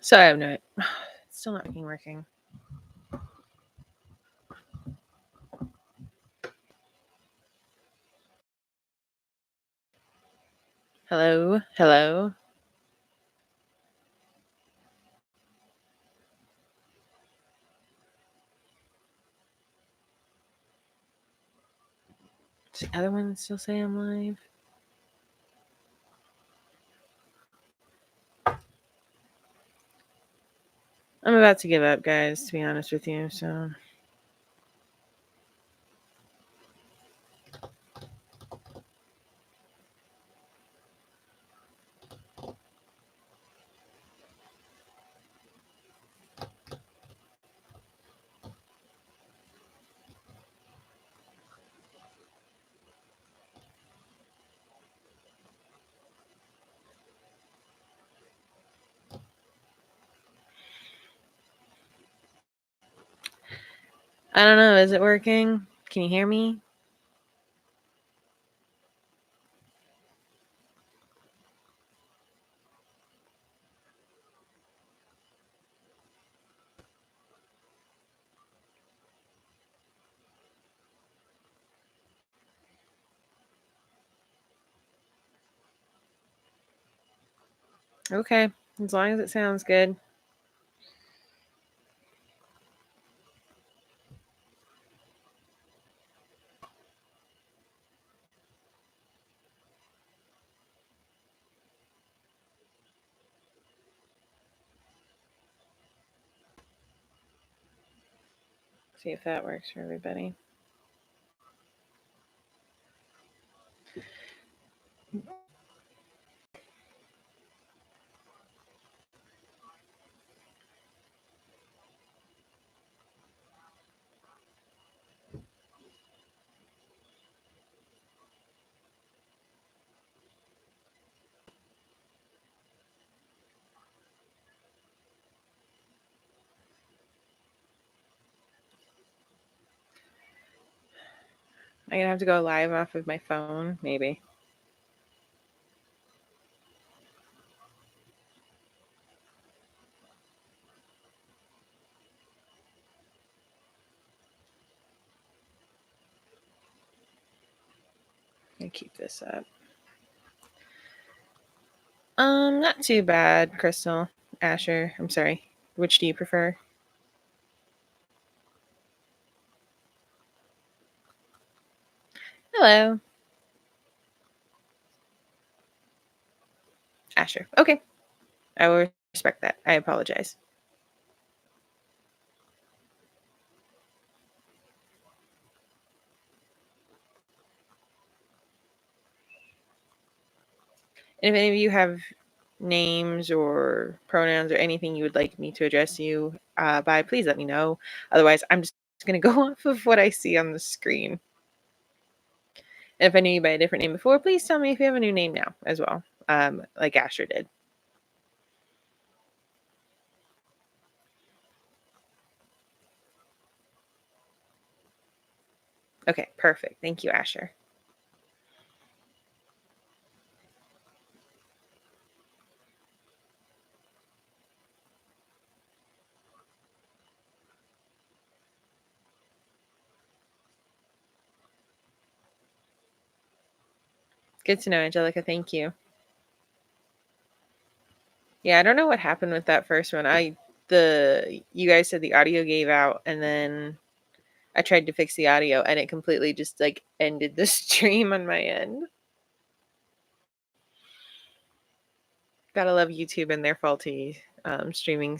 So I have no. It's still not fucking working. Hello, hello. Does the other one still say I'm live? I'm about to give up, guys, to be honest with you, so. I don't know. Is it working? Can you hear me? Okay, as long as it sounds good. See if that works for everybody. I'm gonna have to go live off of my phone, maybe. I keep this up. Not too bad, Crystal. Asher, I'm sorry. Which do you prefer? Hello. Asher. Okay. I will respect that. I apologize. And if any of you have names or pronouns or anything you would like me to address you by, please let me know. Otherwise, I'm just going to go off of what I see on the screen. And if I knew you by a different name before, please tell me if you have a new name now as well, like Asher did. Okay, perfect. Thank you, Asher. Good to know, Angelica. Thank you. Yeah, I don't know what happened with that first one. You guys said the audio gave out, and then I tried to fix the audio, and it completely just like ended the stream on my end. Gotta love YouTube and their faulty streaming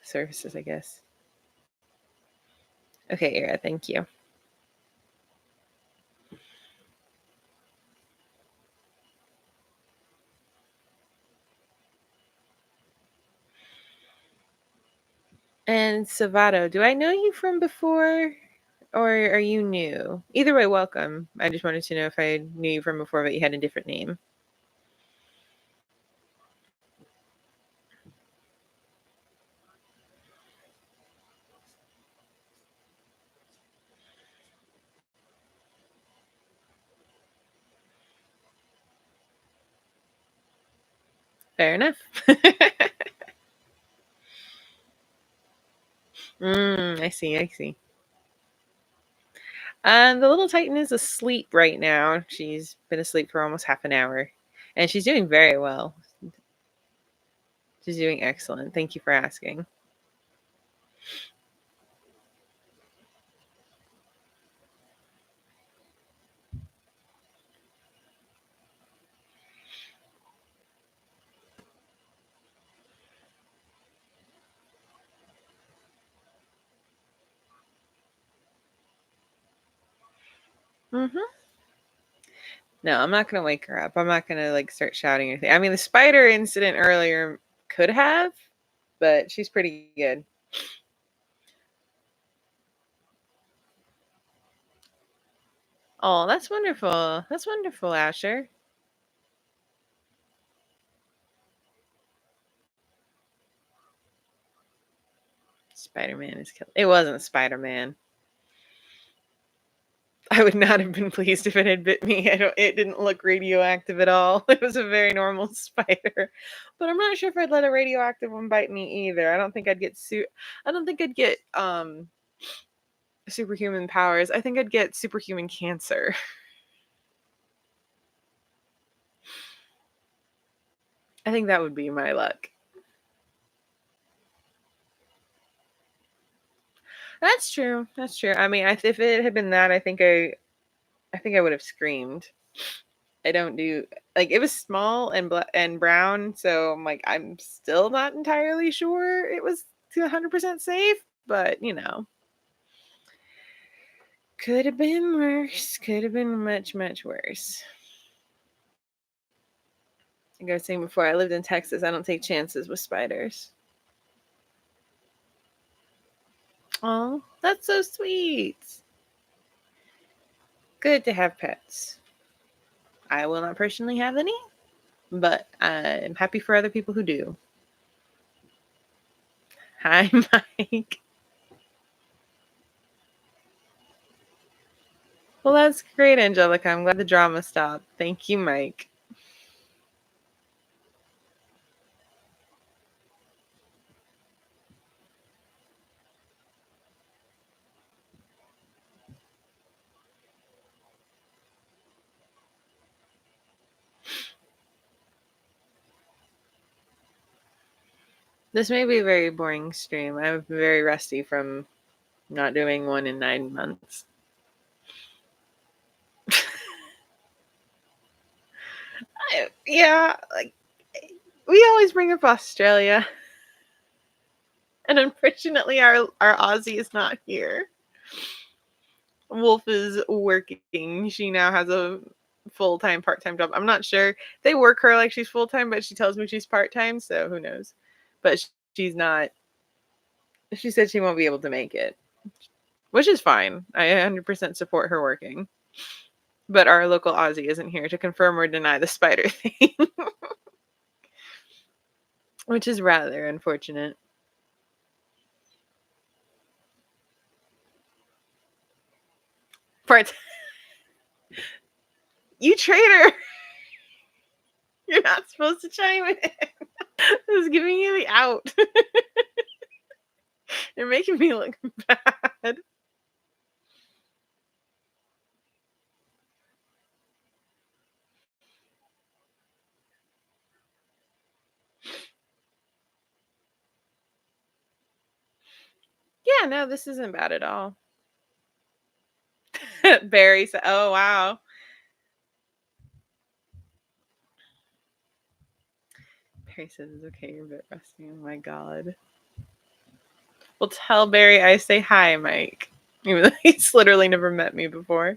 services, I guess. Okay, Era, thank you. And Savato, do I know you from before, or are you new? Either way, welcome. I just wanted to know if I knew you from before, but you had a different name. Fair enough. I see, I see. The little Titan is asleep right now. She's been asleep for almost half an hour, and she's doing very well. She's doing excellent. Thank you for asking. Hmm. No, I'm not gonna wake her up. I'm not gonna like start shouting or anything. I mean, the spider incident earlier could have, but she's pretty good. Oh, that's wonderful. That's wonderful, Asher. Spider-Man is killed. It wasn't Spider-Man. I would not have been pleased if it had bit me. It didn't look radioactive at all. It was a very normal spider. But I'm not sure if I'd let a radioactive one bite me either. I don't think I'd get superhuman powers. I think I'd get superhuman cancer. I think that would be my luck. That's true. That's true. I mean, if it had been that, I think I would have screamed. I don't do like it was small and and brown, so I'm still not entirely sure it was 100% safe, but could have been worse. Could have been much much worse. Like I was saying before, I lived in Texas. I don't take chances with spiders. Oh, that's so sweet. Good to have pets. I will not personally have any, but I'm happy for other people who do. Hi, Mike. Well, that's great, Angelica. I'm glad the drama stopped. Thank you, Mike. This may be a very boring stream. I'm very rusty from not doing one in 9 months. Yeah, like we always bring up Australia, and unfortunately, our Aussie is not here. Wolf is working. She now has a full-time, part-time job. I'm not sure. They work her like she's full-time, but she tells me she's part-time, so who knows. But she's not. She said she won't be able to make it, which is fine. I 100% support her working. But our local Aussie isn't here to confirm or deny the spider thing, which is rather unfortunate. Part, you traitor! You're not supposed to chime in. I was giving you the out. You're making me look bad. Yeah, no, this isn't bad at all. Barry said, "Oh wow." Barry says it's okay. You're a bit rusty. Oh my god. Well, tell Barry I say hi, Mike. Even though he's literally never met me before.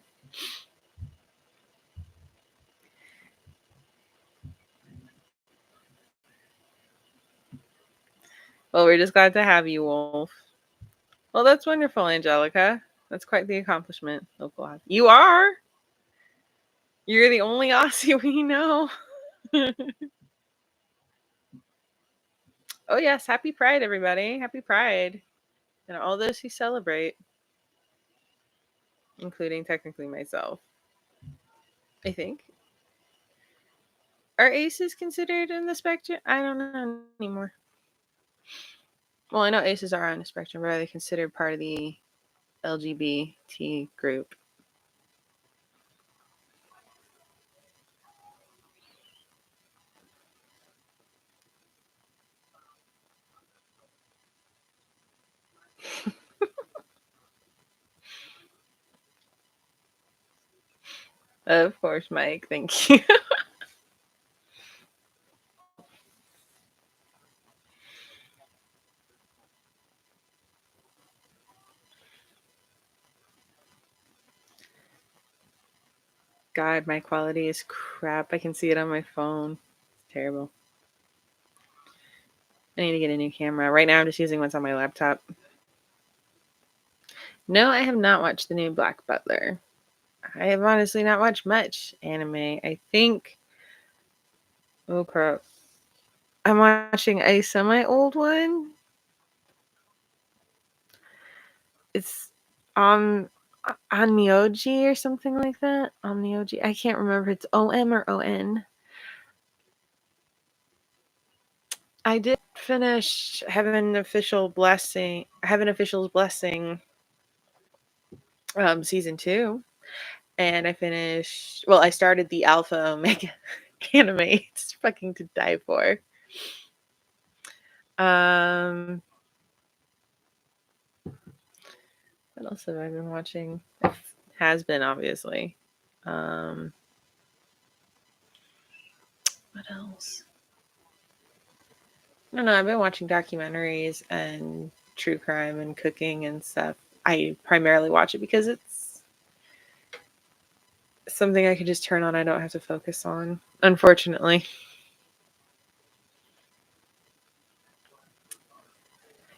Well, we're just glad to have you, Wolf. Well, that's wonderful, Angelica. That's quite the accomplishment. Local Aussie. You are. You're the only Aussie we know. Oh yes, happy Pride, everybody! Happy Pride, and all those who celebrate, including technically myself. I think. Are aces considered in the spectrum? I don't know anymore. Well, I know aces are on the spectrum, but are they considered part of the LGBT group? Of course, Mike. Thank you. God, my quality is crap. I can see it on my phone. It's terrible. I need to get a new camera. Right now, I'm just using what's on my laptop. No, I have not watched the new Black Butler. I have honestly not watched much anime. I think. Oh crap! I'm watching a semi-old one. It's on Myoji or something like that. On Myoji. I can't remember if it's OM or ON. I did finish Heaven Official's Blessing season 2, and I finished. Well, I started the Alpha Omega anime. It's fucking to die for. Um, what else have I been watching? Has been obviously. Um, what else? I don't know. I've been watching documentaries and true crime and cooking and stuff. I primarily watch it because it's something I can just turn on. I don't have to focus on, unfortunately.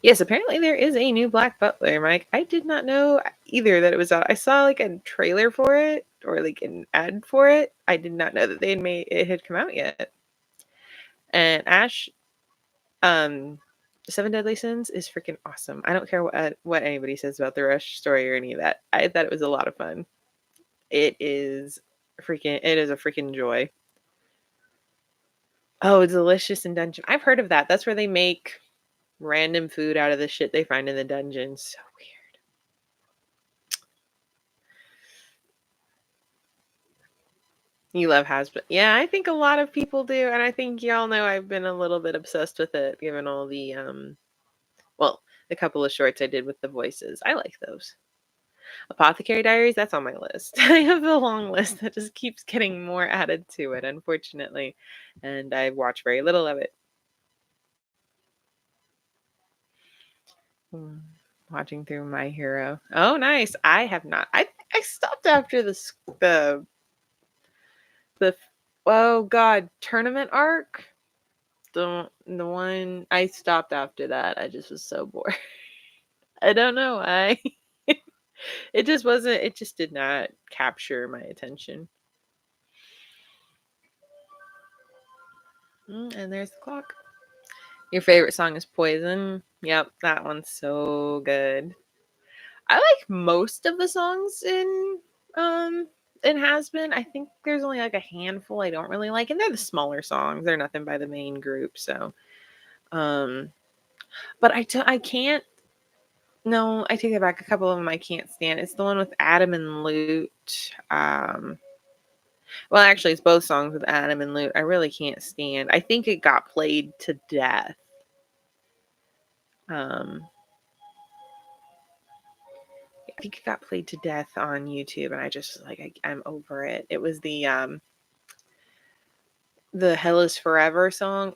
Yes, apparently there is a new Black Butler, Mike. I did not know either that it was out. I saw like a trailer for it or like an ad for it. I did not know that they had made it had come out yet. And Ash, um, Seven Deadly Sins is freaking awesome. I don't care what anybody says about the Rush story or any of that. I thought it was a lot of fun. It is it is a freaking joy. Oh, delicious in dungeon. I've heard of that. That's where they make random food out of the shit they find in the dungeons. So weird. You love Hasbro. Yeah, I think a lot of people do, and I think y'all know I've been a little bit obsessed with it, given all the well, the couple of shorts I did with the voices. I like those. Apothecary Diaries, that's on my list. I have a long list that just keeps getting more added to it, unfortunately, and I watch very little of it. Hmm. Watching through My Hero. Oh, nice. I have not. I stopped after the oh god tournament arc. The one I stopped after that. I just was so bored. I don't know why. It just wasn't. It just did not capture my attention. And there's the clock. Your favorite song is Poison. Yep, that one's so good. I like most of the songs um in Has Been. I think there's only like a handful I don't really like, and they're the smaller songs. They're nothing by the main group, so um but I can't no, I take it back. A couple of them I can't stand. It's the one with Adam and Lute. Well, actually, it's both songs with Adam and Lute. I really can't stand. I think it got played to death. Um, I think it got played to death on YouTube, and I just like I'm over it. It was the Hell is Forever song.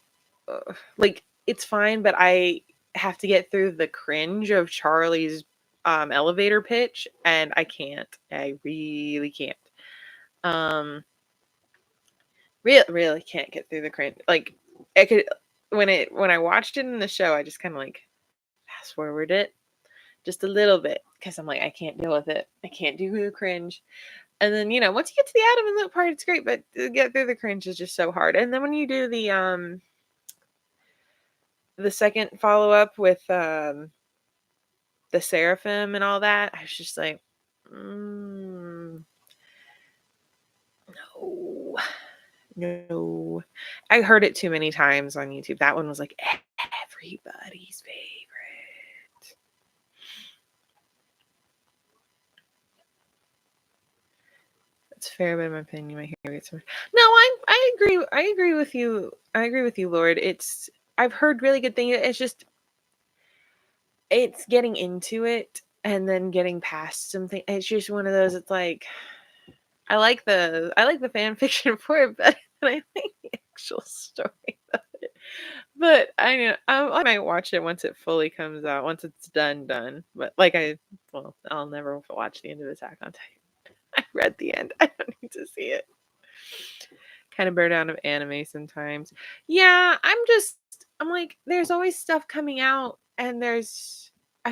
Like it's fine, but I have to get through the cringe of Charlie's elevator pitch, and I can't. I really can't. Um, really can't get through the cringe. Like I could when I watched it in the show, I just kind of like fast forward it just a little bit because I'm like I can't deal with it. I can't do the cringe. And then once you get to the Adam and Luke part, it's great, but to get through the cringe is just so hard. And then when you do the second follow up with the Seraphim and all that, I was just like, no, No. I heard it too many times on YouTube. That one was like everybody's favorite. That's fair, but in my opinion, my hair gets worse. No, I agree. I agree with you. I agree with you, Lord. I've heard really good things. It's getting into it and then getting past something. It's just one of those. It's like I like the fan fiction for it better than I like the actual story of it. But I know I might watch it once it fully comes out, once it's done. But well, I'll never watch the end of Attack on Titan. I read the end. I don't need to see it. Kind of burn out of anime sometimes. Yeah, I'm like, there's always stuff coming out, and I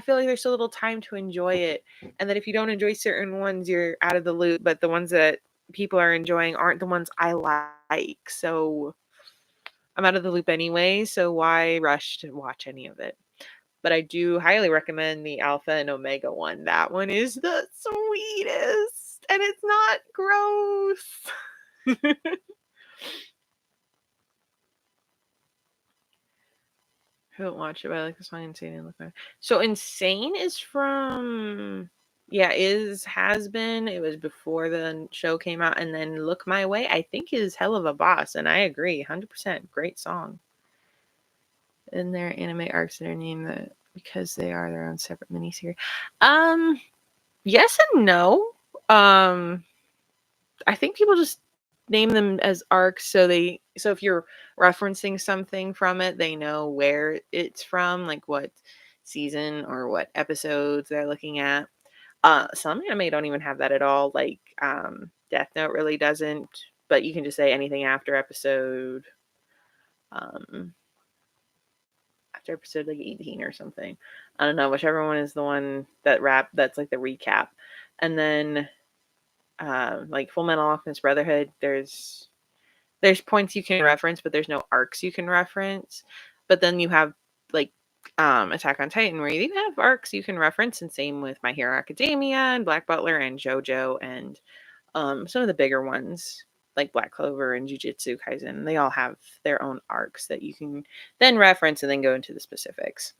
feel like there's so little time to enjoy it, and that if you don't enjoy certain ones, you're out of the loop. But the ones that people are enjoying aren't the ones I like, so I'm out of the loop anyway. So why rush to watch any of it? But I do highly recommend the Alpha and Omega one. That one is the sweetest, and it's not gross. I don't watch it, but I like the song Insane and Look My So Insane is from yeah, is has been. It was before the show came out, and then Look My Way, I think is Hell of a Boss, and I agree, 100%. Great song. And their anime arcs that are named that because they are their own separate miniseries. Um, yes and no. I think people just name them as arcs so if you're referencing something from it, they know where it's from, like what season or what episodes they're looking at. Some anime don't even have that at all, like Death Note really doesn't, but you can just say anything um after episode like 18 or something. I don't know, whichever one is the one that's like the recap. And then like Full Metal Alchemist Brotherhood, there's points you can reference, but there's no arcs you can reference. But then you have like Attack on Titan, where you even have arcs you can reference, and same with My Hero Academia and Black Butler and JoJo and some of the bigger ones like Black Clover and Jujutsu Kaisen. They all have their own arcs that you can then reference and then go into the specifics.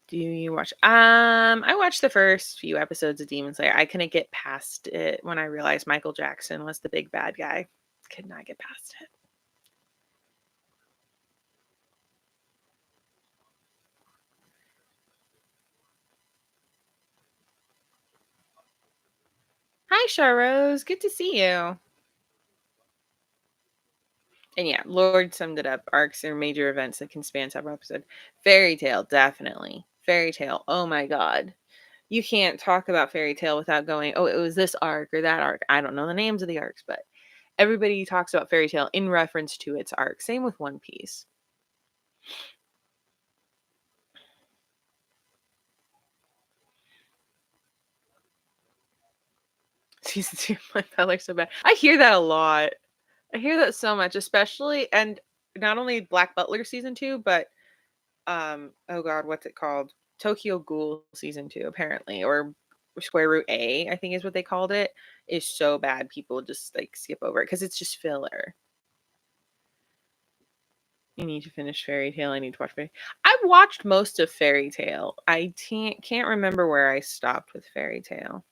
Do you watch? I watched the first few episodes of Demon Slayer. I couldn't get past it when I realized Michael Jackson was the big bad guy. Could not get past it. Hi, Sharrose. Good to see you. And yeah, Lord summed it up. Arcs are major events that can span several episodes. Fairy Tale, definitely. Fairy Tale. Oh my god. You can't talk about Fairy Tale without going, oh, it was this arc or that arc. I don't know the names of the arcs, but everybody talks about Fairy Tale in reference to its arc. Same with One Piece. Season 2, my color's so bad. I hear that a lot. I hear that so much, especially and not only Black Butler season 2, but oh god, what's it called? Tokyo Ghoul season 2 apparently, or Square Root A, I think is what they called it, is so bad people just like skip over it because it's just filler. You need to finish Fairy Tale. I need to watch Fairy. I've watched most of Fairy Tale. I can't remember where I stopped with Fairy Tale.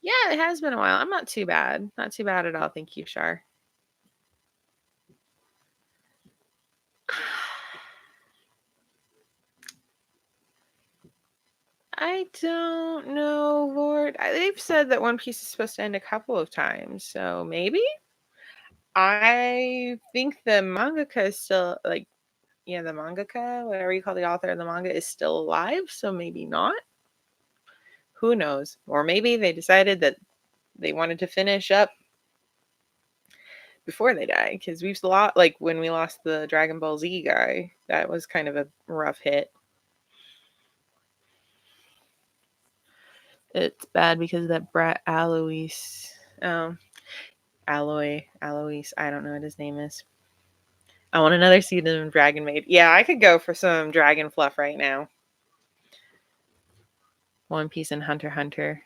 Yeah, it has been a while. I'm not too bad. Not too bad at all. Thank you, Shar. I don't know, Lord. They've said that One Piece is supposed to end a couple of times, so maybe. I think the mangaka is still like, yeah, the mangaka, whatever you call the author of the manga, is still alive, so maybe not. Who knows? Or maybe they decided that they wanted to finish up before they die, because we've lost, like when we lost the Dragon Ball Z guy, that was kind of a rough hit. It's bad because of that brat Alois. Alois. I don't know what his name is. I want another season of Dragon Maid. Yeah, I could go for some dragon fluff right now. One Piece and Hunter x Hunter.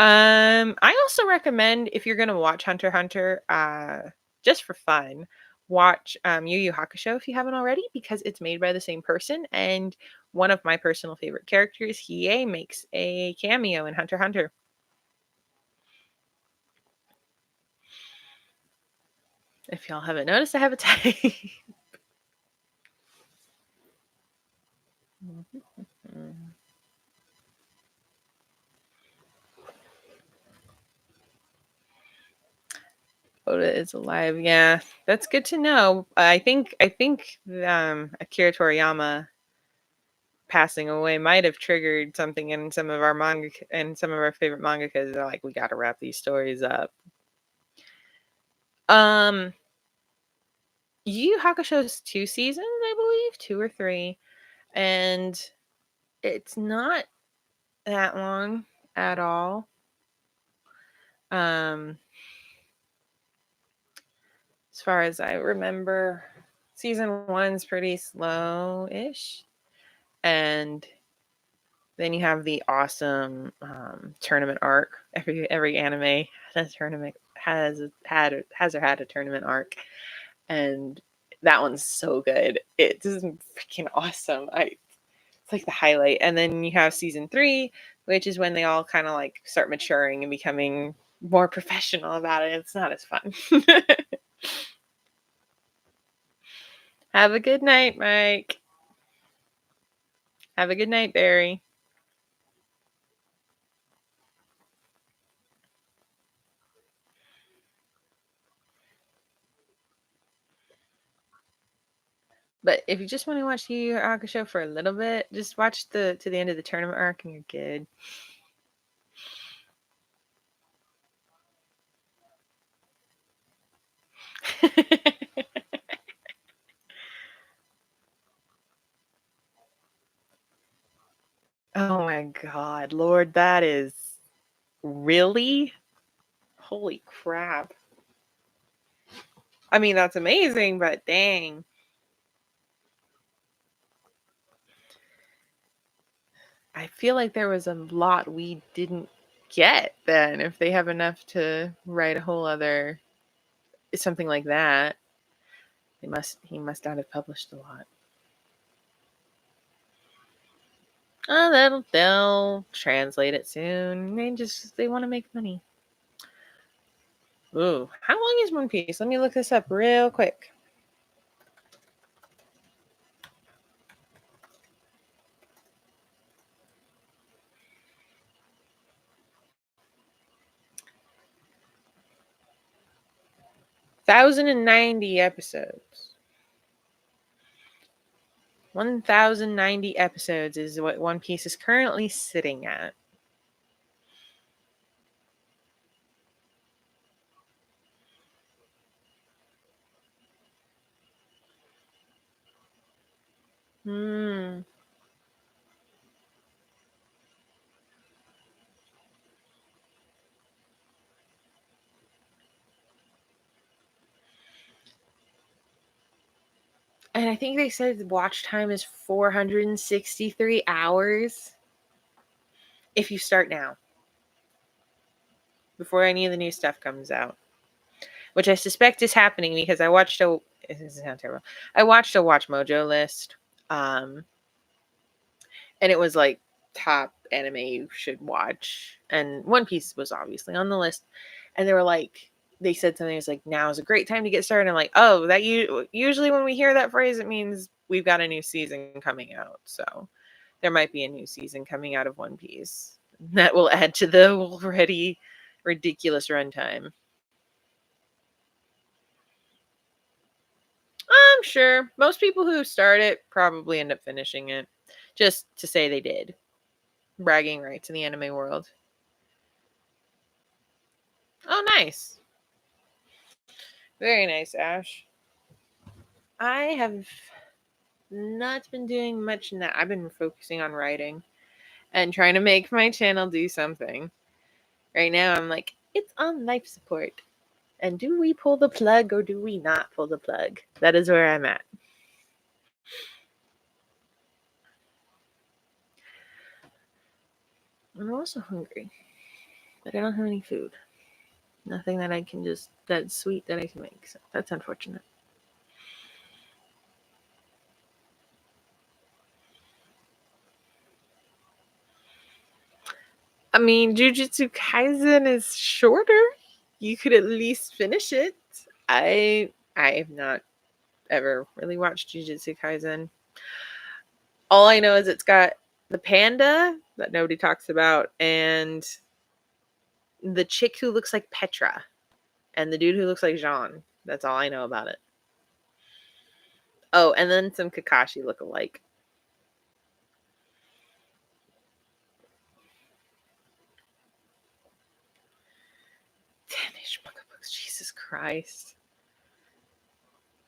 I also recommend if you're gonna watch Hunter x Hunter, just for fun, watch Yu Yu Hakusho if you haven't already, because it's made by the same person, and one of my personal favorite characters, Hiei, makes a cameo in Hunter x Hunter. If y'all haven't noticed, I have a tie. Oda is alive. Yeah, that's good to know. I think Akira Toriyama passing away might have triggered something in some of our manga and some of our favorite mangakas. They're like, we got to wrap these stories up. Um, Yu Yu Hakusho's 2 seasons, I believe, 2 or 3, and it's not that long at all. Um, as far as I remember, season 1's pretty slow-ish, and then you have the awesome tournament arc. Every anime has a tournament has or had a tournament arc, and that one's so good. It's freaking awesome. It's like the highlight. And then you have season 3, which is when they all kind of like start maturing and becoming more professional about it. It's not as fun. Have a good night, Mike. Have a good night, Barry. But if you just want to watch Yu Yu Hakusho for a little bit, just watch to the end of the tournament arc and you're good. Oh my god, Lord, that is really? Holy crap. I mean, that's amazing, but dang. I feel like there was a lot we didn't get then if they have enough to write a whole other something like that. He must not have published a lot. Oh, they'll translate it soon. They want to make money. Ooh, how long is One Piece? Let me look this up real quick. (1,090 episodes. 1,090 episodes is what One Piece is currently sitting at. Hmm. And I think they said the watch time is 463 hours if you start now, before any of the new stuff comes out, which I suspect is happening because I watched a. This sounds terrible. I watched a Watch Mojo list, and it was like top anime you should watch, and One Piece was obviously on the list, and they were like. They said something. It's like now is a great time to get started. I'm like, oh, that usually when we hear that phrase, it means we've got a new season coming out. So there might be a new season coming out of One Piece that will add to the already ridiculous runtime. I'm sure most people who start it probably end up finishing it just to say they did. Bragging rights in the anime world. Oh, nice. Very nice, Ash. I have not been doing much in that. I've been focusing on writing and trying to make my channel do something. Right now, I'm like, it's on life support. And do we pull the plug or do we not pull the plug? That is where I'm at. I'm also hungry. But I don't have any food. Nothing that I can just, that's sweet that I can make. So that's unfortunate. I mean, Jujutsu Kaisen is shorter. You could at least finish it. I have not ever really watched Jujutsu Kaisen. All I know is it's got the panda that nobody talks about and the chick who looks like Petra and the dude who looks like Jean. That's all I know about it. Oh, and then some Kakashi look-alike. Danish manga books. Jesus Christ.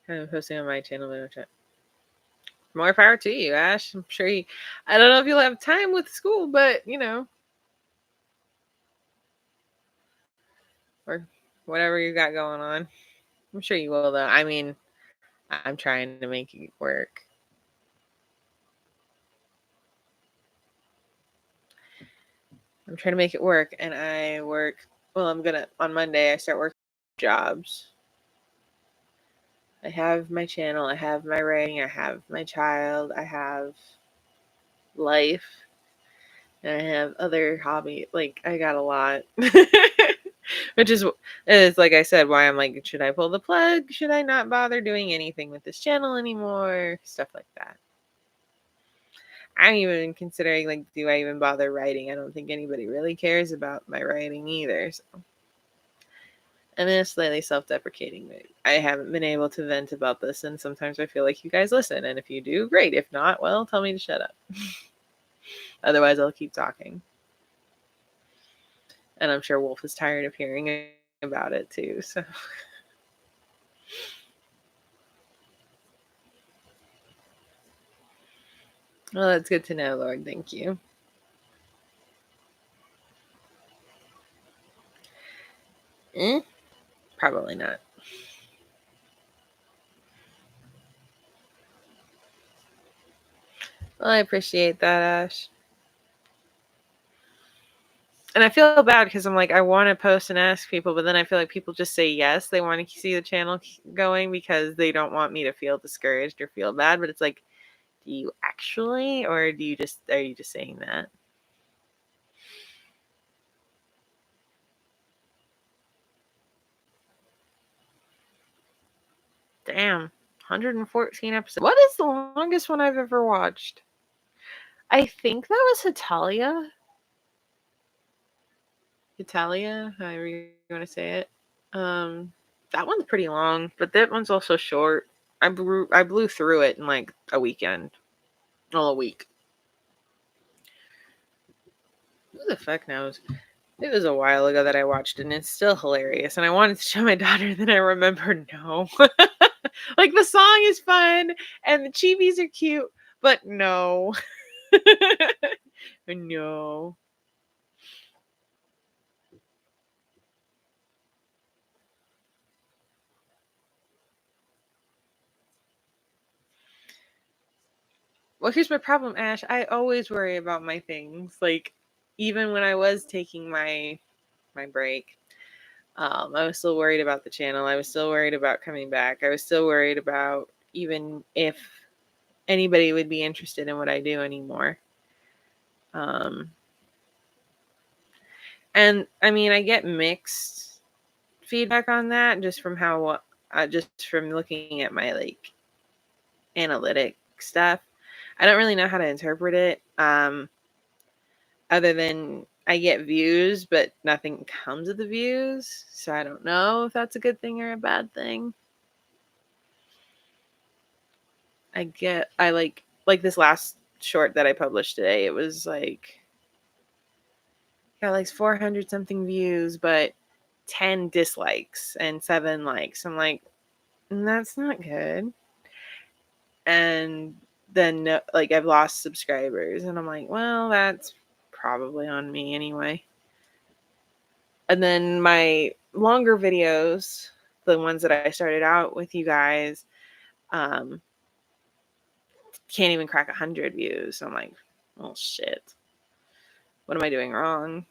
I'm posting on my channel. More power to you, Ash. I'm sure you. I don't know if you'll have time with school, but you know, or whatever you got going on. I'm sure you will, though. I mean, I'm trying to make it work. I'm trying to make it work, and I work. Well, on Monday. I start working jobs. I have my channel. I have my writing. I have my child. I have life. And I have other hobby. Like I got a lot. Which is like I said, why I'm like, should I pull the plug? Should I not bother doing anything with this channel anymore? Stuff like that. I'm even considering like, do I even bother writing? I don't think anybody really cares about my writing either. So. And then it's slightly self-deprecating. I haven't been able to vent about this, and sometimes I feel like you guys listen. And if you do, great. If not, well, tell me to shut up. Otherwise, I'll keep talking. And I'm sure Wolf is tired of hearing about it too. So. Well, that's good to know, Lord. Thank you. Probably not. Well, I appreciate that, Ash. And I feel bad because I'm like, I want to post and ask people, but then I feel like people just say yes. They want to see the channel going because they don't want me to feel discouraged or feel bad. But it's like, do you actually, or are you just saying that? Damn, 114 episodes. What is the longest one I've ever watched? I think that was Hitalia. Italia, however you want to say it. That one's pretty long, but that one's also short. I blew through it in like a weekend. Well, a week. Who the fuck knows? It was a while ago that I watched it, and it's still hilarious. And I wanted to show my daughter, then I remembered no. Like the song is fun and the chibis are cute, but no. No. Well, here's my problem, Ash. I always worry about my things. Like, even when I was taking my break, I was still worried about the channel. I was still worried about coming back. I was still worried about even if anybody would be interested in what I do anymore. Um, and I mean, I get mixed feedback on that just from just from looking at my like analytic stuff. I don't really know how to interpret it. Other than I get views, but nothing comes of the views. So I don't know if that's a good thing or a bad thing. I like this last short that I published today. It was like got like 400 something views, but 10 dislikes and 7 likes. I'm like, that's not good. And then like I've lost subscribers, and I'm like, well, that's probably on me anyway. And then my longer videos, the ones that I started out with you guys, can't even crack 100 views. So I'm like, oh shit, what am I doing wrong?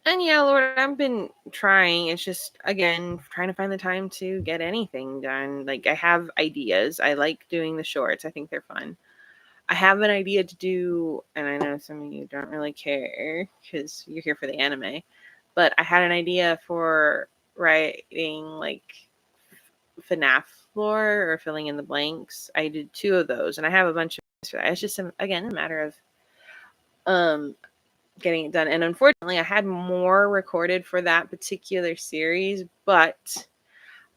And yeah, Lord, I've been trying. It's just, again, trying to find the time to get anything done. Like, I have ideas. I like doing the shorts, I think they're fun. I have an idea to do, and I know some of you don't really care because you're here for the anime, but I had an idea for writing like FNAF lore or filling in the blanks. I did 2 of those, and I have a bunch of for that. It's just again a matter of um getting it done. And unfortunately, I had more recorded for that particular series, but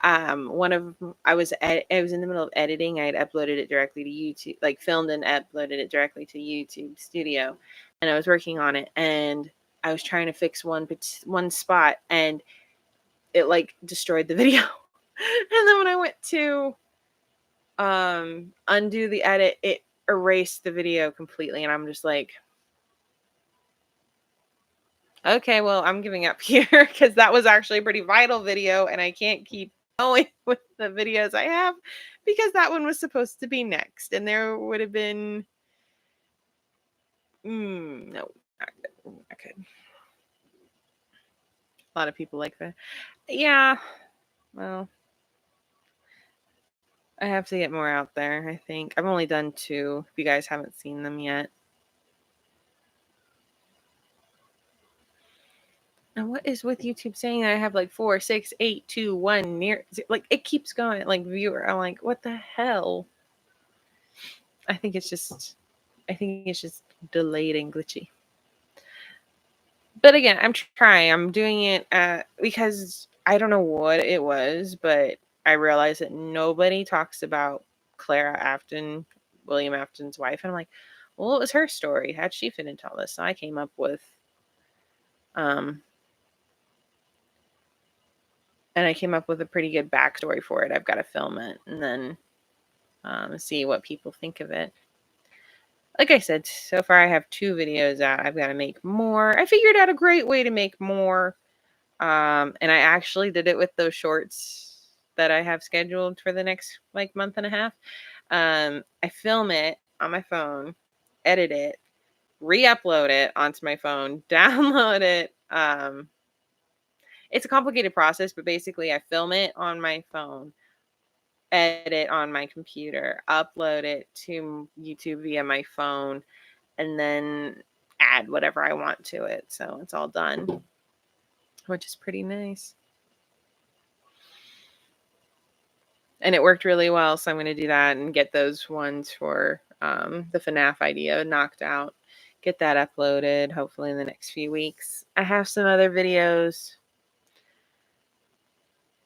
one of I was in the middle of editing. I had uploaded it directly to YouTube, like filmed and uploaded it directly to YouTube Studio, and I was working on it, and I was trying to fix one spot, and it like destroyed the video. And then when I went to undo the edit, it erased the video completely, and I'm just like, okay, well, I'm giving up here because that was actually a pretty vital video, and I can't keep going with the videos I have because that one was supposed to be next, and there would have been no, not good. Not good. A lot of people like that. Yeah, well, I have to get more out there. I think I've only done 2. If you guys haven't seen them yet. And what is with YouTube saying that I have like 4, 6, 8, 2, 1 near? Like it keeps going. Like viewer, I'm like, what the hell? I think it's just delayed and glitchy. But again, I'm trying. I'm doing it because I don't know what it was, but I realized that nobody talks about Clara Afton, William Afton's wife, and I'm like, well, what was her story? How'd she fit into all this? So I came up with um and I came up with a pretty good backstory for it. I've got to film it and then see what people think of it. Like I said, so far I have 2 videos out. I've got to make more. I figured out a great way to make more. And I actually did it with those shorts that I have scheduled for the next like month and a half. I film it on my phone, edit it, re-upload it onto my phone, download it. It's a complicated process, but basically I film it on my phone, edit on my computer, upload it to YouTube via my phone, and then add whatever I want to it. So it's all done, which is pretty nice. And it worked really well. So I'm going to do that and get those ones for the FNAF idea knocked out. Get that uploaded hopefully in the next few weeks. I have some other videos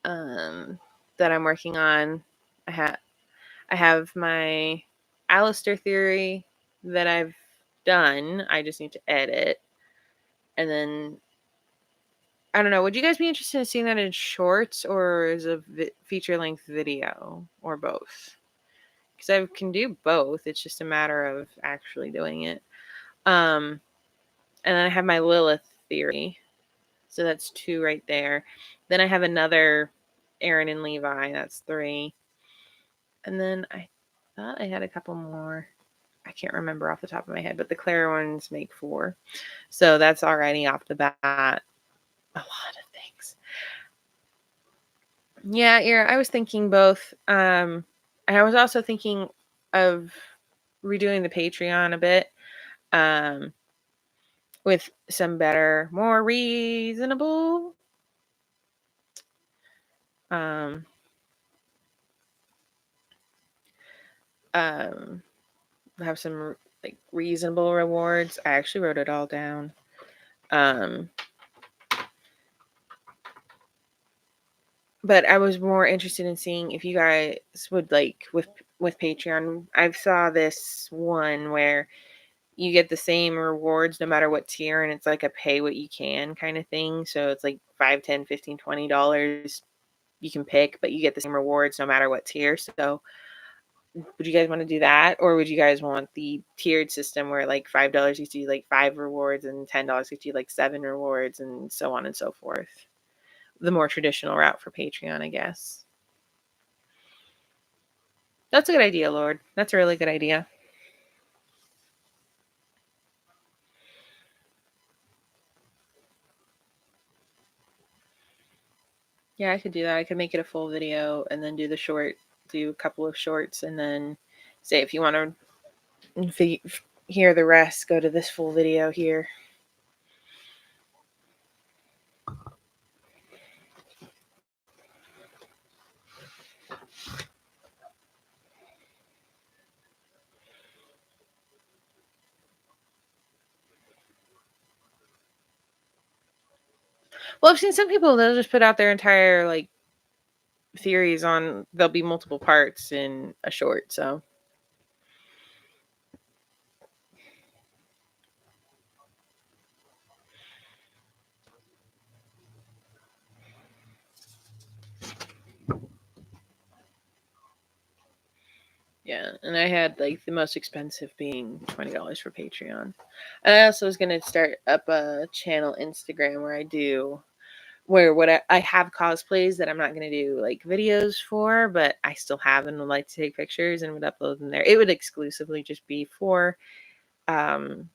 that I'm working on. I have my Alistair theory that I've done. I just need to edit. And then I don't know. Would you guys be interested in seeing that in shorts or as a feature length video or both? Because I can do both. It's just a matter of actually doing it. And then I have my Lilith theory. So that's 2 right there. Then I have another Aaron and Levi. That's 3. And then I thought I had a couple more. I can't remember off the top of my head, but the Claire ones make 4. So that's already off the bat a lot of things. Yeah, I was thinking both. And I was also thinking of redoing the Patreon a bit. With some better, more reasonable um have some like reasonable rewards. I actually wrote it all down. But I was more interested in seeing if you guys would like with Patreon. I saw this one where you get the same rewards no matter what tier, and it's like a pay what you can kind of thing. So it's like $5, $10, $15, $20 you can pick, but you get the same rewards no matter what tier. So would you guys want to do that, or would you guys want the tiered system where like $5 gets you like 5 rewards and $10 gets you like 7 rewards and so on and so forth? The more traditional route for Patreon, I guess. That's a good idea, Lord. That's a really good idea. Yeah, I could do that. I could make it a full video and then do a couple of shorts, and then say if you want to hear the rest, go to this full video here. Well, I've seen some people, they'll just put out their entire like theories on, there'll be multiple parts in a short, so yeah. And I had like the most expensive being $20 for Patreon. And I also was gonna start up a channel Instagram where I do where what I have cosplays that I'm not gonna do like videos for, but I still have and would like to take pictures and would upload them there. It would exclusively just be um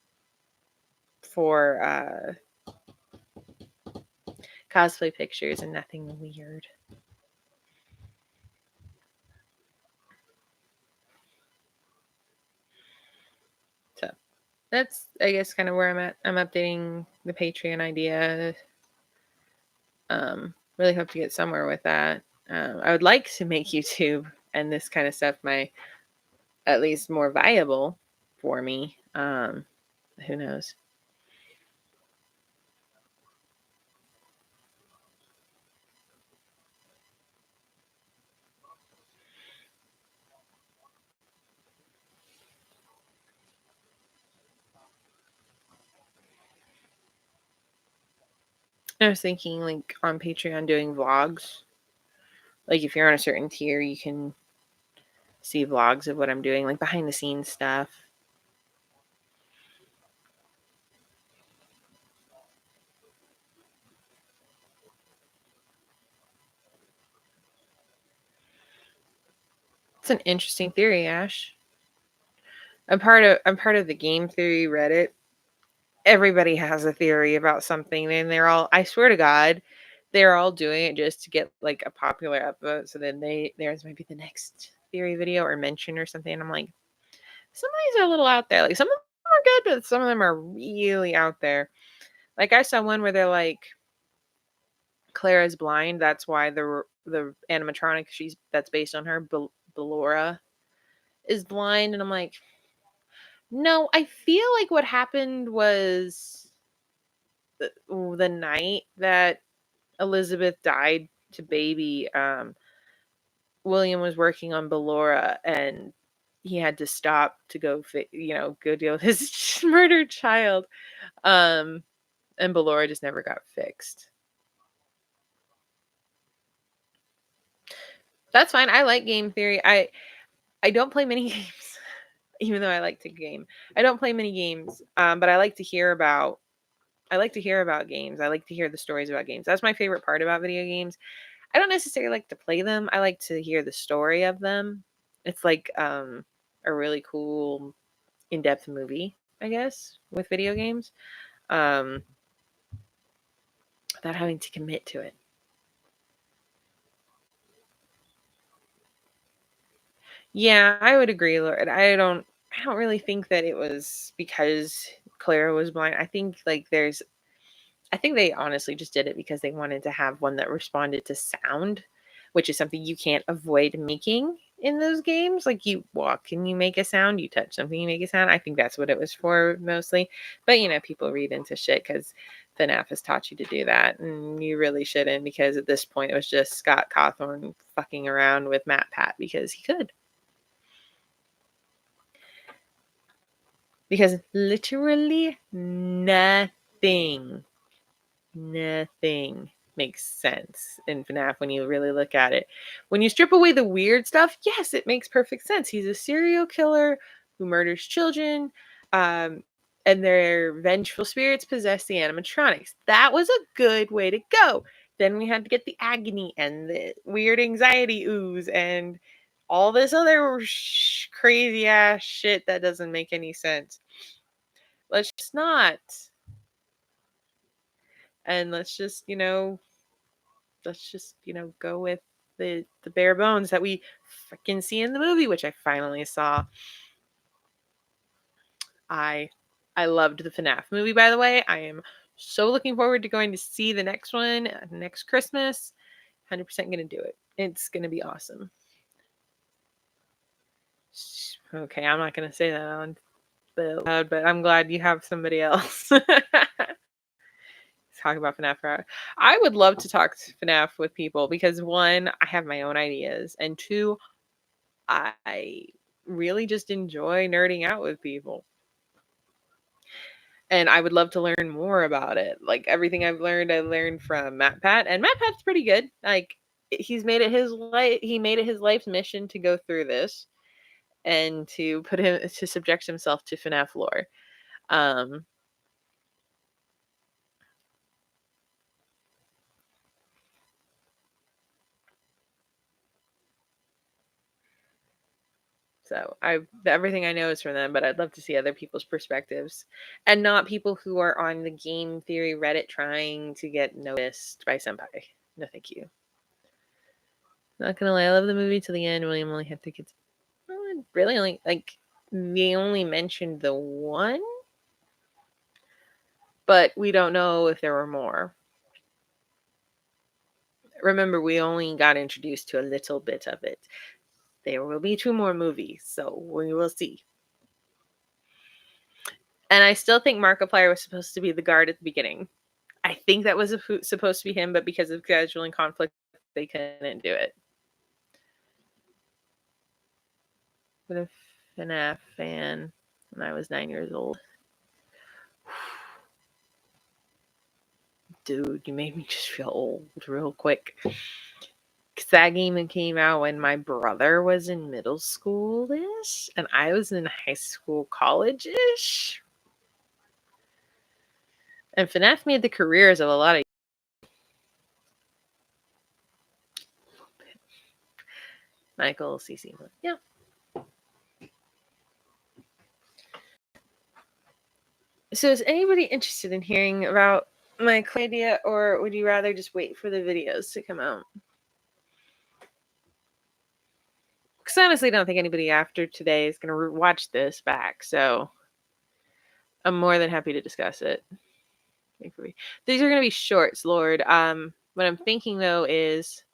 for cosplay pictures and nothing weird. So that's, I guess, kind of where I'm at. I'm updating the Patreon idea. Really hope to get somewhere with that. I would like to make YouTube and this kind of stuff my at least more viable for me. Who knows? I was thinking like on Patreon doing vlogs. Like if you're on a certain tier, you can see vlogs of what I'm doing, like behind the scenes stuff. It's an interesting theory, Ash. I'm part of the game theory Reddit. Everybody has a theory about something, and they're all, I swear to God, they're all doing it just to get like a popular upvote. So then theirs might be the next theory video or mention or something. And I'm like, some of these are a little out there. Like some of them are good, but some of them are really out there. Like I saw one where they're like, Clara's blind. That's why the animatronic that's based on her, Bellora, is blind. And I'm like, no, I feel like what happened was the night that Elizabeth died to baby. William was working on Bellora, and he had to stop to go deal with his murdered child. Um, and Bellora just never got fixed. That's fine. I like game theory. I don't play many games, even though I like to game. I don't play many games, but I like to hear about. I like to hear about games. I like to hear the stories about games. That's my favorite part about video games. I don't necessarily like to play them. I like to hear the story of them. It's like a really cool in-depth movie, I guess, with video games. Um, without having to commit to it. Yeah, I would agree, Lord. I don't really think that it was because Clara was blind. I think they honestly just did it because they wanted to have one that responded to sound, which is something you can't avoid making in those games. Like you walk and you make a sound, you touch something, you make a sound. I think that's what it was for mostly. But people read into shit because FNAF has taught you to do that, and you really shouldn't, because at this point it was just Scott Cawthorn fucking around with Matt Pat because he could. Because literally nothing makes sense in FNAF when you really look at it. When you strip away the weird stuff, yes, it makes perfect sense. He's a serial killer who murders children, um, and their vengeful spirits possess the animatronics. That was a good way to go. Then we had to get the agony and the weird anxiety ooze and all this other crazy ass shit that doesn't make any sense. Let's just not. And let's just, let's just, go with the bare bones that we freaking see in the movie, which I finally saw. I I loved the FNAF movie, by the way. I am so looking forward to going to see the next one next Christmas. 100% going to do it. It's going to be awesome. Okay, I'm not going to say that on the loud, but I'm glad you have somebody else. Talk about FNAF. I would love to talk FNAF with people because one, I have my own ideas, and two, I really just enjoy nerding out with people. And I would love to learn more about it. Like everything I learned from Matt Pat, and Matt Pat's pretty good. Like he made it his life's mission to go through this and to subject himself to FNAF lore. Um So everything I know is from them, but I'd love to see other people's perspectives, and not people who are on the game theory Reddit trying to get noticed by senpai. No, thank you. Not gonna lie, I love the movie to the end. William only had tickets. Really, only like we only mentioned the one, but we don't know if there were more. Remember, we only got introduced to a little bit of it. There will be 2 more movies, so we will see. And I still think Markiplier was supposed to be the guard at the beginning. I think that was supposed to be him, but because of scheduling conflict, they couldn't do it. But a FNAF fan when I was 9 years old. Dude, you made me just feel old real quick. Because that game came out when my brother was in middle school-ish, and I was in high school, college-ish. And FNAF made the careers of a lot of Michael CC. Yeah. So is anybody interested in hearing about my idea, or would you rather just wait for the videos to come out? Because I honestly don't think anybody after today is going to watch this back, so I'm more than happy to discuss it. These are going to be shorts, Lord. What I'm thinking though is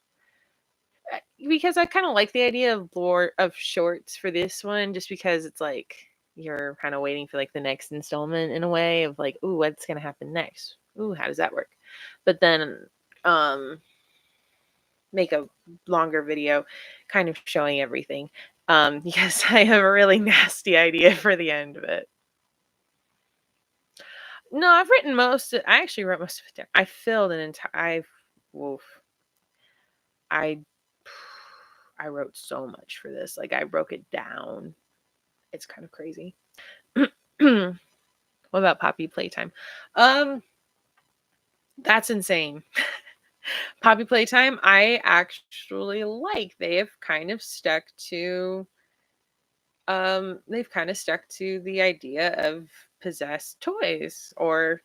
because I kind of like the idea of shorts for this one, just because it's like you're kind of waiting for like the next installment in a way of like, ooh, what's going to happen next? Ooh, how does that work? But then make a longer video kind of showing everything because I have a really nasty idea for the end of it. No, I've written I actually wrote most of it down. I filled an entire, I I wrote so much for this. Like I broke it down. It's kind of crazy. What about Poppy Playtime? That's insane. Poppy Playtime, I actually like. They have kind of stuck to the idea of possessed toys, or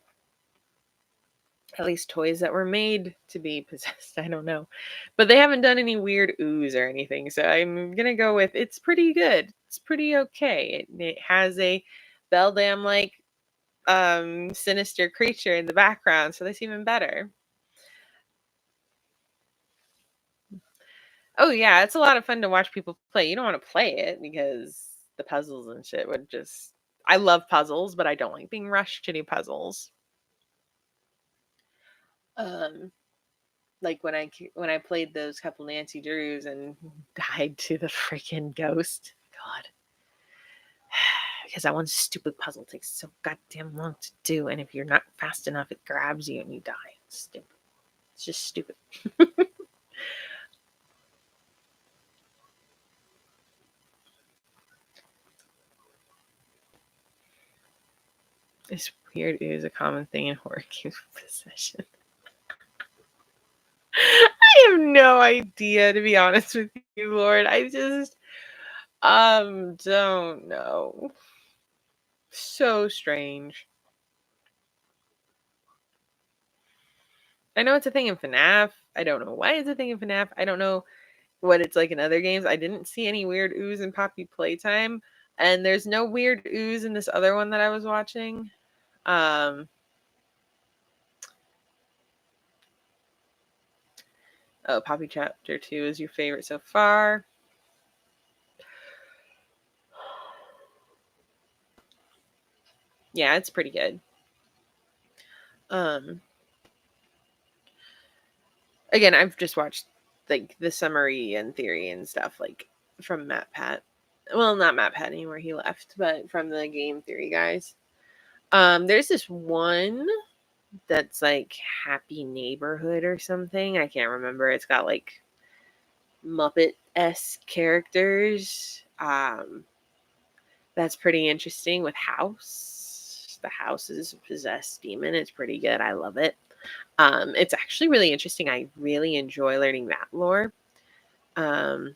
at least toys that were made to be possessed. I don't know. But they haven't done any weird ooze or anything. So I'm going to go with it's pretty good. It's pretty okay. It has a Beldam like sinister creature in the background, so that's even better. Oh yeah, it's a lot of fun to watch people play. You don't want to play it because the puzzles and shit would just I love puzzles, but I don't like being rushed to do puzzles. Um like when I played those couple Nancy Drews and died to the freaking ghost. God. Because that one stupid puzzle takes so goddamn long to do, and if you're not fast enough, it grabs you and you die. It's stupid. It's just stupid. It's weird. It is a common thing in horror game possession. I have no idea, to be honest with you, Lord. I just don't know. So strange. I know it's a thing in FNAF. I don't know why it's a thing in FNAF. I don't know what it's like in other games. I didn't see any weird ooze in Poppy Playtime, and there's no weird ooze in this other one that I was watching. Um, oh, Poppy Chapter 2 is your favorite so far. Yeah, it's pretty good. Um, again, I've just watched like the summary and theory and stuff like from Matt Pat. Well, not Matt Pat anymore, he left, but from the game theory guys. There's this one that's like Happy Neighborhood or something. I can't remember. It's got like Muppet-esque characters. That's pretty interesting with House. The House is a possessed demon. It's pretty good. I love it. It's actually really interesting. I really enjoy learning that lore. Um,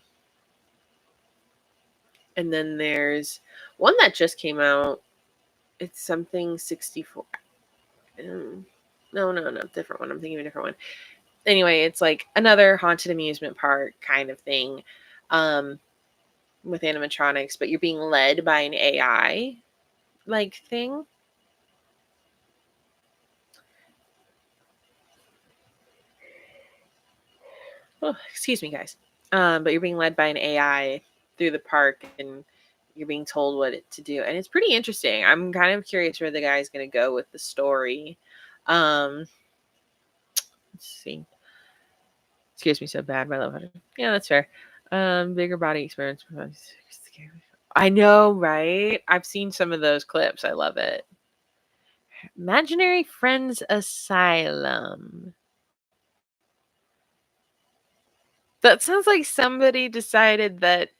and then there's one that just came out. It's something 64. No, different one. I'm thinking of a different one. Anyway, it's like another haunted amusement park kind of thing, with animatronics, but you're being led by an AI like thing. Oh, excuse me, guys. But you're being led by an AI through the park, and you're being told what to do, and it's pretty interesting. I'm kind of curious where the guy's going to go with the story. Um, let's see. Excuse me, so bad. My love. Yeah, that's fair. Bigger body experience. I know, right? I've seen some of those clips. I love it. Imaginary Friends Asylum. That sounds like somebody decided that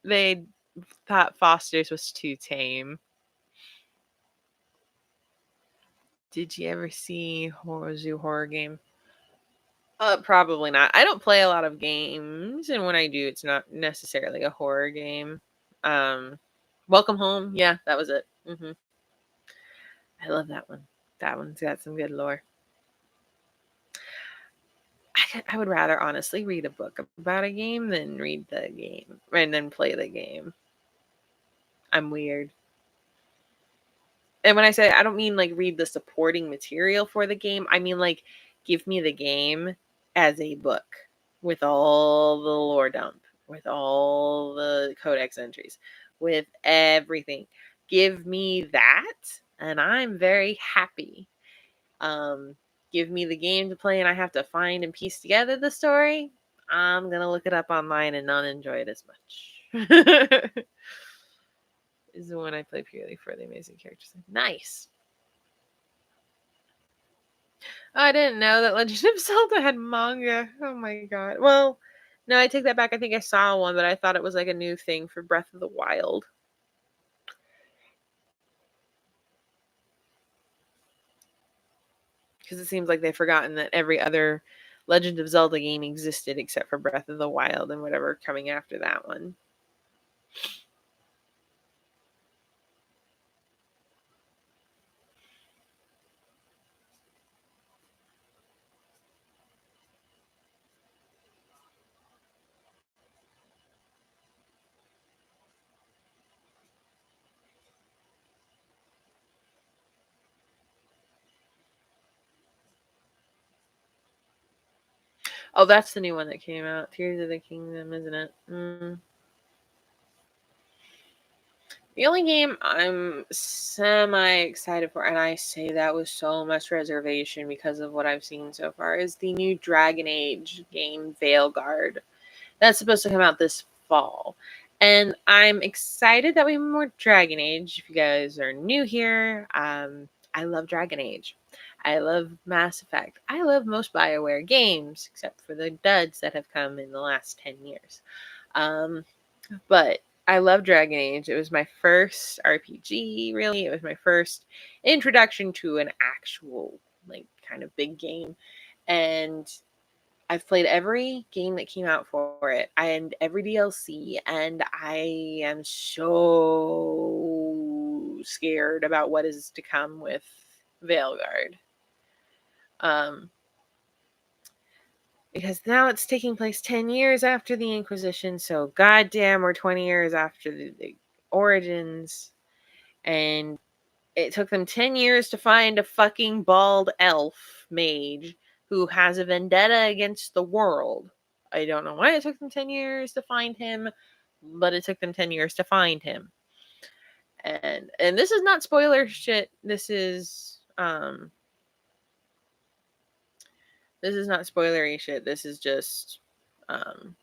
they thought Foster's was too tame. Did you ever see Zoo Horror Game? Probably not. I don't play a lot of games, and when I do, it's not necessarily a horror game. Um, Welcome Home. Yeah, that was it. I love that one. That one's got some good lore. I would rather honestly read a book about a game than read the game and then play the game. I'm weird. And when I say I don't mean like read the supporting material for the game, I mean like give me the game as a book with all the lore dump, with all the codex entries, with everything. Give me that, and I'm very happy. Um, give me the game to play, and I have to find and piece together the story. I'm gonna look it up online and not enjoy it as much. Is the one I play purely for the amazing characters. Nice. I didn't know that Legend of Zelda had manga. Oh my god. Well, no, I take that back. I think I saw one, but I thought it was like a new thing for Breath of the Wild. Because it seems like they've forgotten that every other Legend of Zelda game existed except for Breath of the Wild and whatever coming after that one. Oh, that's the new one that came out. Tears of the Kingdom, isn't it? The only game I'm semi excited for, and I say that with so much reservation because of what I've seen so far, is the new Dragon Age game, Veilguard. That's supposed to come out this fall. And I'm excited that we have more Dragon Age. If you guys are new here, I love Dragon Age. I love Mass Effect. I love most BioWare games, except for the duds that have come in the last 10 years. But I love Dragon Age. It was my first RPG, really. It was my first introduction to an actual, like, kind of big game. And I've played every game that came out for it and every DLC, and I am so scared about what is to come with Veilguard. Um, because now it's taking place 10 years after the Inquisition, so goddamn, we're 20 years after the origins, and it took them 10 years to find a fucking bald elf mage who has a vendetta against the world. I don't know why it took them 10 years to find him, but it took them 10 years to find him. And this is not spoiler shit. This is not spoilery shit. This is just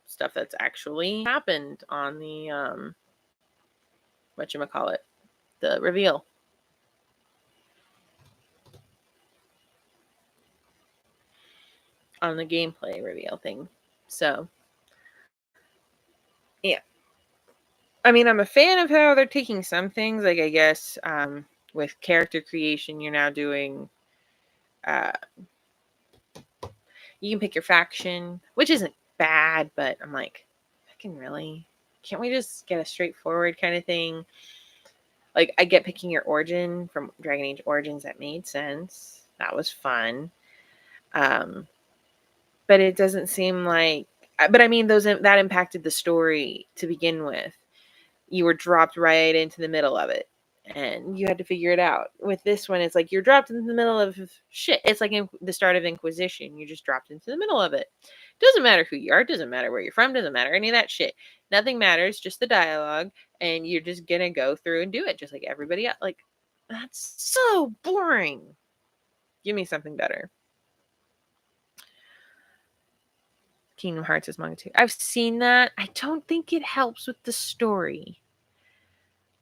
stuff that's actually happened on the whatchamacallit, the reveal. On the gameplay reveal thing. So yeah. I mean, I'm a fan of how they're taking some things, like I guess with character creation, you're now doing uh you can pick your faction, which isn't bad, but I'm like, fucking really? Can't we just get a straightforward kind of thing? Like, I get picking your origin from Dragon Age Origins, that made sense. That was fun. Um, but it doesn't seem like, but I mean, that impacted the story to begin with. You were dropped right into the middle of it, and you had to figure it out. With this one, it's like you're dropped into the middle of shit. It's like the start of Inquisition. You're just dropped into the middle of it. Doesn't matter who you are, doesn't matter where you're from, doesn't matter any of that shit. Nothing matters, just the dialogue, and you're just gonna go through and do it just like everybody else. Like, that's so boring. Give me something better. Kingdom Hearts is manga too. I've seen that. I don't think it helps with the story.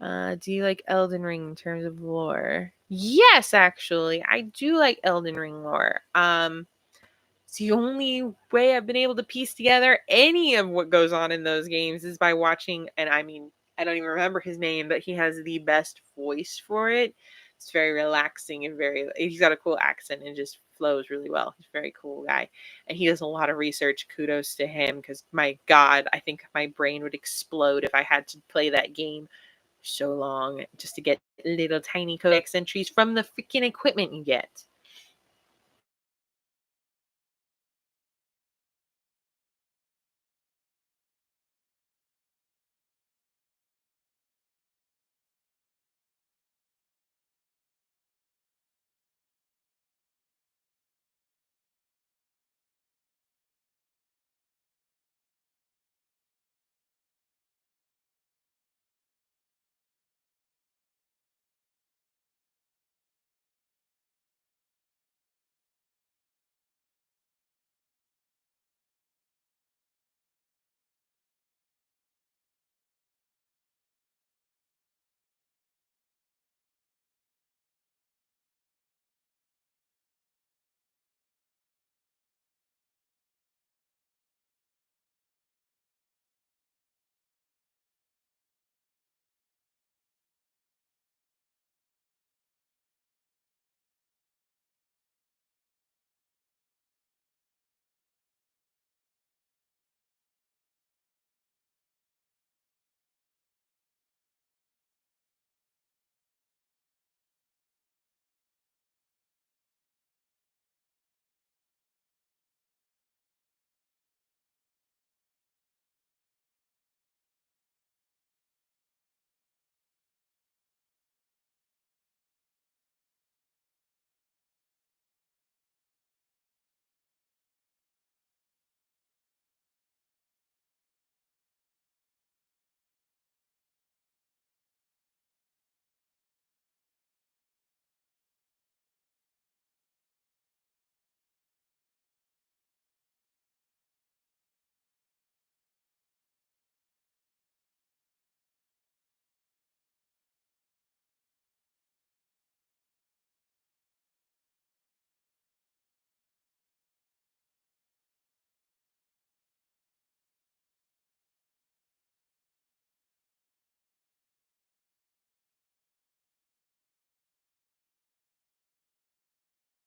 Do you like Elden Ring in terms of lore? Yes, actually, I do like Elden Ring lore. It's the only way I've been able to piece together any of what goes on in those games is by watching, and I mean, I don't even remember his name, but he has the best voice for it. It's very relaxing and he's got a cool accent and just flows really well. He's a very cool guy. And he does a lot of research. Kudos to him, because my God, I think my brain would explode if I had to play that game so long just to get little tiny codex entries from the freaking equipment you get.